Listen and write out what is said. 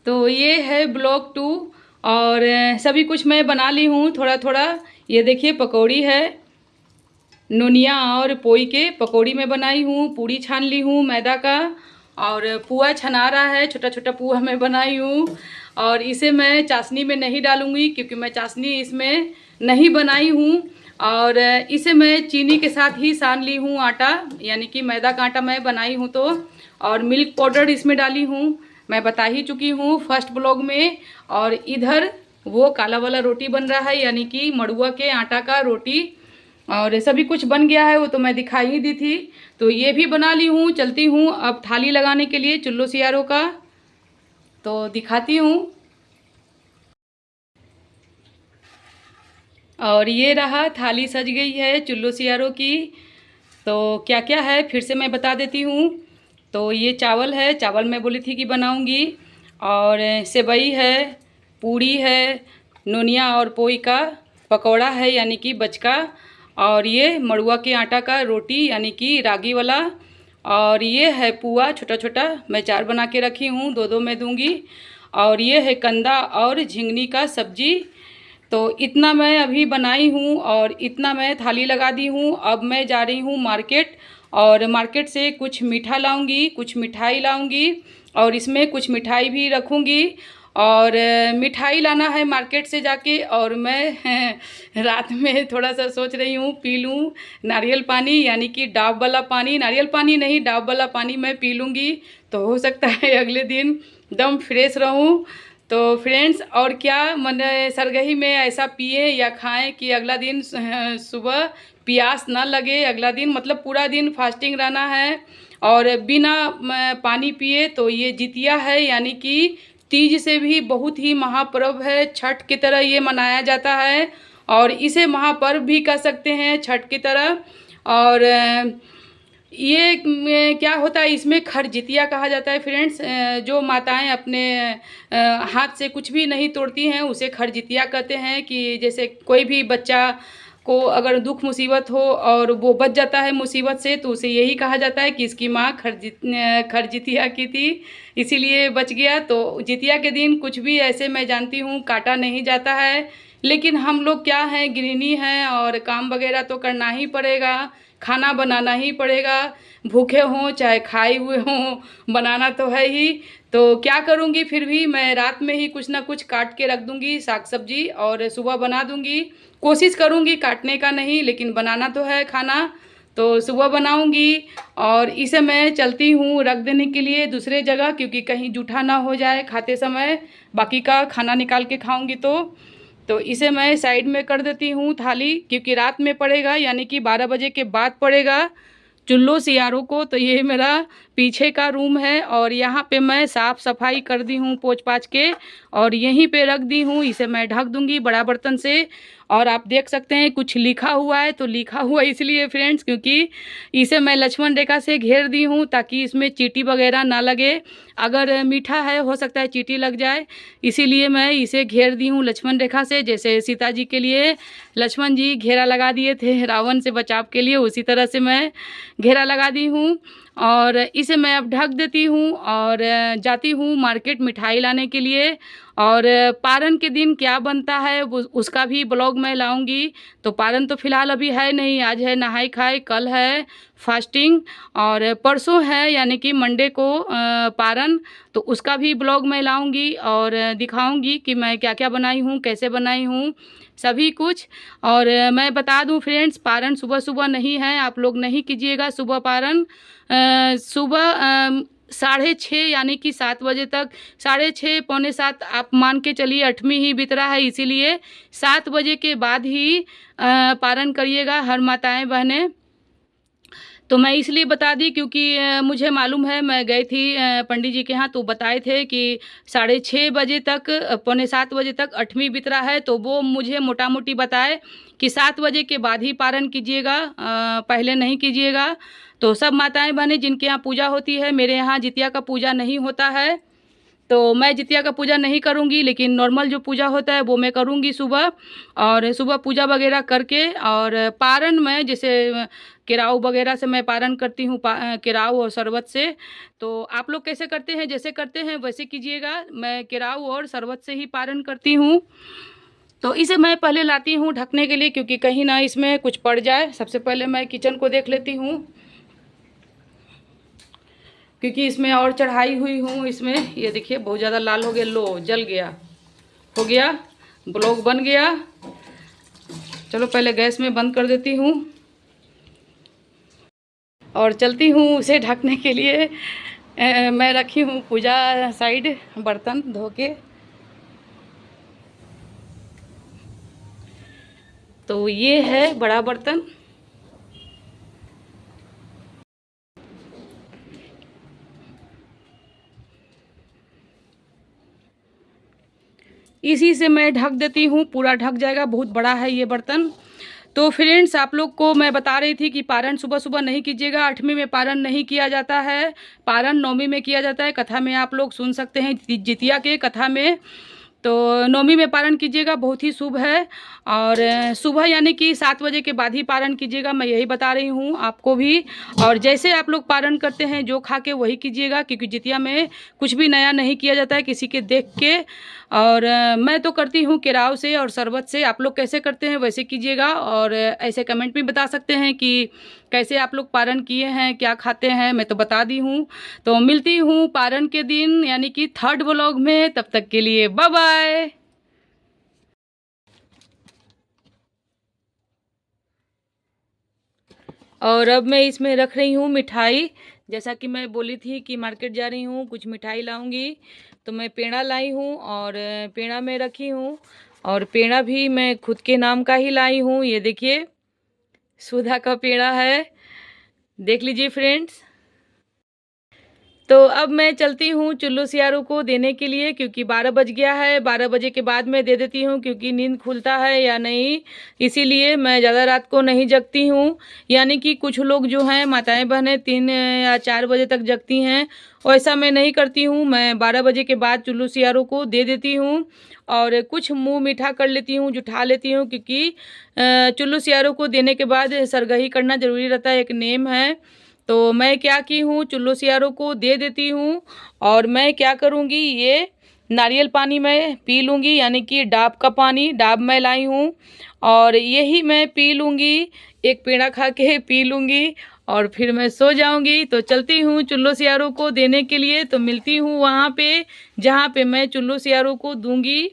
तो ये है ब्लॉग 2 और सभी कुछ मैं बना ली हूँ थोड़ा थोड़ा। ये देखिए पकौड़ी है, नोनिया और पोई के पकौड़ी मैं बनाई हूँ। पूड़ी छान ली हूँ मैदा का, और पुआ छना रहा है, छोटा छोटा पुआ मैं बनाई हूँ। और इसे मैं चाशनी में नहीं डालूँगी क्योंकि मैं चाशनी इसमें नहीं बनाई हूँ। और इसे मैं चीनी के साथ ही सान ली हूँ आटा, यानी कि मैदा का आटा मैं बनाई हूँ तो। और मिल्क पाउडर इसमें डाली हूँ, मैं बता ही चुकी हूँ फर्स्ट ब्लॉग में। और इधर वो काला वाला रोटी बन रहा है, यानी कि मड़ुआ के आटा का रोटी। और सभी कुछ बन गया है, वो तो मैं दिखाई ही दी थी। तो ये भी बना ली हूँ। चलती हूँ अब थाली लगाने के लिए चुल्लो सियारों का, तो दिखाती हूँ। और ये रहा, थाली सज गई है चुल्लो सियारों की। तो क्या क्या है फिर से मैं बता देती हूँ। तो ये चावल है, चावल मैं बोली थी कि बनाऊँगी। और सेवई है, पूड़ी है, नोनिया और पोई का पकौड़ा है यानी कि बचका। और ये मड़ुआ के आटा का रोटी यानी कि रागी वाला। और ये है पुआ छोटा छोटा, मैं 4 बना के रखी हूँ, 2-2 मैं दूँगी। और ये है कंदा और झिंगनी का सब्जी। तो इतना मैं अभी बनाई हूँ और इतना मैं थाली लगा दी हूँ। अब मैं जा रही हूँ मार्केट, और मार्केट से कुछ मीठा लाऊंगी, कुछ मिठाई लाऊंगी, और इसमें कुछ मिठाई भी रखूँगी। और मिठाई लाना है मार्केट से जाके। और मैं रात में थोड़ा सा सोच रही हूँ पी लूँ नारियल पानी, यानी कि डाब वाला पानी, नारियल पानी नहीं डाब वाला पानी मैं पी लूँगी। तो हो सकता है अगले दिन दम फ्रेश रहूँ। तो फ्रेंड्स, और क्या मन सरगही में ऐसा पिए या खाएं कि अगला दिन सुबह प्यास ना लगे। अगला दिन मतलब पूरा दिन फास्टिंग रहना है और बिना पानी पिए। तो ये जितिया है, यानी कि तीज से भी बहुत ही महापर्व है, छठ की तरह ये मनाया जाता है। और इसे महापर्व भी कह सकते हैं छठ की तरह। और ये क्या होता है, इसमें खरजितिया कहा जाता है फ्रेंड्स। जो माताएं अपने हाथ से कुछ भी नहीं तोड़ती हैं उसे खरजितिया कहते हैं। कि जैसे कोई भी बच्चा को अगर दुख मुसीबत हो और वो बच जाता है मुसीबत से, तो उसे यही कहा जाता है कि इसकी माँ खरजितिया की थी, इसीलिए बच गया। तो जितिया के दिन कुछ भी ऐसे मैं जानती हूँ काटा नहीं जाता है। लेकिन हम लोग क्या हैं, गृहिणी हैं, और काम वगैरह तो करना ही पड़ेगा, खाना बनाना ही पड़ेगा। भूखे हों चाहे खाए हुए हों, बनाना तो है ही। तो क्या करूँगी, फिर भी मैं रात में ही कुछ ना कुछ काट के रख दूँगी साग सब्जी, और सुबह बना दूँगी। कोशिश करूँगी काटने का नहीं, लेकिन बनाना तो है खाना, तो सुबह बनाऊँगी। और इसे मैं चलती हूँ रख देने के लिए दूसरे जगह, क्योंकि कहीं जूठा ना हो जाए खाते समय, बाकी का खाना निकाल के खाऊँगी तो इसे मैं साइड में कर देती हूँ थाली, क्योंकि रात में पड़ेगा, यानी कि 12 बजे के बाद पड़ेगा चुल्लो सियारों को। तो ये मेरा पीछे का रूम है, और यहाँ पे मैं साफ़ सफाई कर दी हूँ पोंछ पाछ के, और यहीं पे रख दी हूँ। इसे मैं ढक दूँगी बड़ा बर्तन से। और आप देख सकते हैं कुछ लिखा हुआ है, तो लिखा हुआ इसलिए फ्रेंड्स क्योंकि इसे मैं लक्ष्मण रेखा से घेर दी हूँ, ताकि इसमें चींटी वगैरह ना लगे। अगर मीठा है हो सकता है चींटी लग जाए, इसीलिए मैं इसे घेर दी हूँ लक्ष्मण रेखा से। जैसे सीता जी के लिए लक्ष्मण जी घेरा लगा दिए थे रावण से बचाव के लिए, उसी तरह से मैं घेरा लगा दी हूँ। और इसे मैं अब ढक देती हूँ और जाती हूँ मार्केट मिठाई लाने के लिए। और पारन के दिन क्या बनता है उसका भी ब्लॉग मैं लाऊंगी। तो पारन तो फ़िलहाल अभी है नहीं, आज है नहाई खाई, कल है फास्टिंग, और परसों है यानी कि मंडे को पारन। तो उसका भी ब्लॉग मैं लाऊंगी और दिखाऊंगी कि मैं क्या क्या बनाई हूँ, कैसे बनाई हूँ, सभी कुछ। और मैं बता दूं फ्रेंड्स, पारन सुबह सुबह नहीं है, आप लोग नहीं कीजिएगा सुबह पारन। सुबह 6:30 यानी कि 7 बजे तक, 6:30 पौने 7 आप मान के चलिए, 8वीं ही बीत रहा है, इसीलिए 7 बजे के बाद ही पारन करिएगा हर माताएं बहनें। तो मैं इसलिए बता दी क्योंकि मुझे मालूम है, मैं गई थी पंडित जी के यहाँ, तो बताए थे कि 6:30 बजे तक, पौने 7 बजे तक 8वीं बीत रहा है। तो वो मुझे मोटा मोटी बताए कि 7 बजे के बाद ही पारण कीजिएगा, पहले नहीं कीजिएगा। तो सब माताएं बहनें जिनके यहाँ पूजा होती है, मेरे यहाँ जितिया का पूजा नहीं होता है, तो मैं जितिया का पूजा नहीं करूँगी, लेकिन नॉर्मल जो पूजा होता है वो मैं करूँगी सुबह। और सुबह पूजा वगैरह करके और पारण में जैसे केराव वगैरह से मैं पारण करती हूँ, केराव और शरबत से। तो आप लोग कैसे करते हैं? जैसे करते हैं वैसे कीजिएगा। मैं केराव और शरबत से ही पारण करती हूँ। तो इसे मैं पहले लाती हूँ ढकने के लिए, क्योंकि कहीं ना इसमें कुछ पड़ जाए। सबसे पहले मैं किचन को देख लेती हूँ, क्योंकि इसमें और चढ़ाई हुई हूँ। इसमें ये देखिए बहुत ज़्यादा लाल हो गया, लो जल गया, हो गया, ब्लॉक बन गया। चलो पहले गैस में बंद कर देती हूँ और चलती हूँ उसे ढकने के लिए। मैं रखी हूँ पूजा साइड बर्तन धो के। तो ये है बड़ा बर्तन। इसी से मैं ढक देती हूँ, पूरा ढक जाएगा। बहुत बड़ा है ये बर्तन। तो फ्रेंड्स, आप लोग को मैं बता रही थी कि पारण सुबह सुबह नहीं कीजिएगा। 8वीं में पारण नहीं किया जाता है, पारण 9वीं में किया जाता है। कथा में आप लोग सुन सकते हैं, जितिया के कथा में। तो 9वीं में पारण कीजिएगा, बहुत ही शुभ है। और सुबह यानी कि 7 बजे के बाद ही पारण कीजिएगा, मैं यही बता रही हूँ आपको भी। और जैसे आप लोग पारण करते हैं जो खा के वही कीजिएगा, क्योंकि जितिया में कुछ भी नया नहीं किया जाता है किसी के देख के। और मैं तो करती हूँ केराव से और शरबत से। आप लोग कैसे करते हैं वैसे कीजिएगा। और ऐसे कमेंट भी बता सकते हैं कि कैसे आप लोग पारण किए हैं, क्या खाते हैं। मैं तो बता दी हूँ। तो मिलती हूँ पारण के दिन यानी कि 3rd व्लॉग में। तब तक के लिए बाय बाय। और अब मैं इसमें रख रही हूँ मिठाई। जैसा कि मैं बोली थी कि मार्केट जा रही हूँ, कुछ मिठाई लाऊंगी। तो मैं पेड़ा लाई हूँ और पेड़ा में रखी हूँ। और पेड़ा भी मैं खुद के नाम का ही लाई हूँ। ये देखिए सुधा का पेड़ा है, देख लीजिए फ्रेंड्स। तो अब मैं चलती हूँ चुल्लू सियारू को देने के लिए, क्योंकि 12 बज गया है। 12 बजे के बाद मैं दे देती हूँ, क्योंकि नींद खुलता है या नहीं, इसीलिए मैं ज़्यादा रात को नहीं जगती हूँ। यानी कि कुछ लोग जो हैं माताएं बहनें 3 या 4 बजे तक जगती हैं, वैसा मैं नहीं करती हूँ। मैं 12 बजे के बाद चुल्लू सियारू को दे देती हूँ और कुछ मुँह मीठा कर लेती हूँ, जुठा लेती हूँ। क्योंकि चुल्लू सियारू को देने के बाद सरगही करना ज़रूरी रहता है, एक नेम है। तो मैं क्या की हूँ, चुल्लू सियारों को दे देती हूँ। और मैं क्या करूँगी, ये नारियल पानी मैं पी लूँगी, यानी कि डाब का पानी, डाब मैं लाई हूँ और यही मैं पी लूँगी। एक पेड़ा खा के पी लूँगी और फिर मैं सो जाऊँगी। तो चलती हूँ चुल्लू सियारों को देने के लिए। तो मिलती हूँ वहाँ पे जहाँ पे मैं चुल्लू सियारों को दूँगी।